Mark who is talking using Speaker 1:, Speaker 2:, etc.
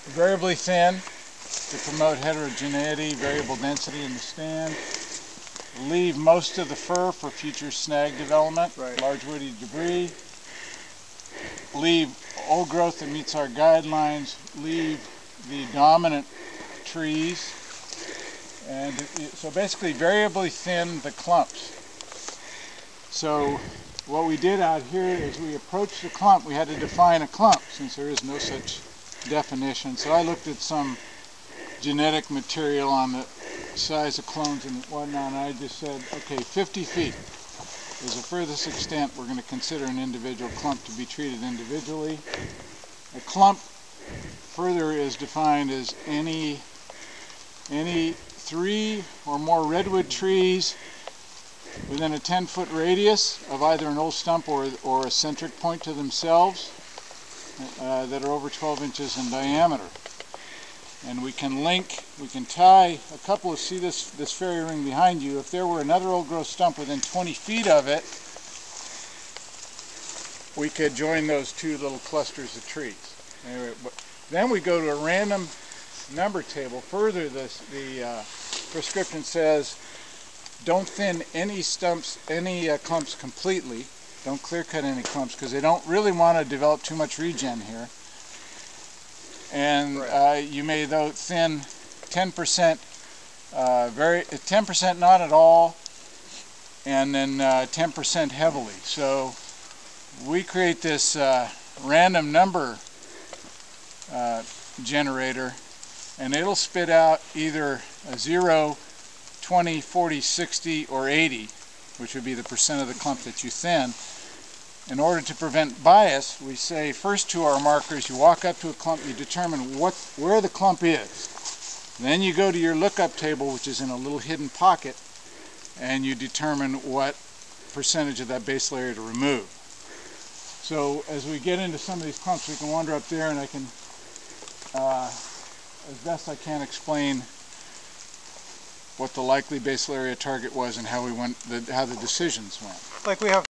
Speaker 1: variably thin to promote heterogeneity, variable density in the stand. Leave most of the fir for future snag development, large woody debris. Leave old growth that meets our guidelines. Leave the dominant trees. And so basically variably thin the clumps. So what we did out here is we approached the clump. We had to define a clump since there is no such definition. So I looked at some genetic material on the size of clones and whatnot, and I just said, okay, 50 feet is the furthest extent we're going to consider an individual clump to be treated individually. A clump further is defined as any 3 or more redwood trees within a 10-foot radius of either an old stump or a centric point to themselves that are over 12 inches in diameter. And we can tie a couple of, see this fairy ring behind you, if there were another old growth stump within 20 feet of it, we could join those two little clusters of trees. Anyway, then we go to a random number table. Further, the prescription says don't thin any clumps completely. Don't clear cut any clumps because they don't really want to develop too much regen here. And you may though thin 10%, 10% not at all, and then 10% heavily. So we create this random number generator, and it'll spit out either a 0, 20, 40, 60, or 80, which would be the percent of the clump that you thin. In order to prevent bias, we say first to our markers, you walk up to a clump, you determine where the clump is. Then you go to your lookup table, which is in a little hidden pocket, and you determine what percentage of that base layer to remove. So as we get into some of these clumps, we can wander up there and I can, as best I can, explain what the likely base area target was and how the decisions went.
Speaker 2: Like we have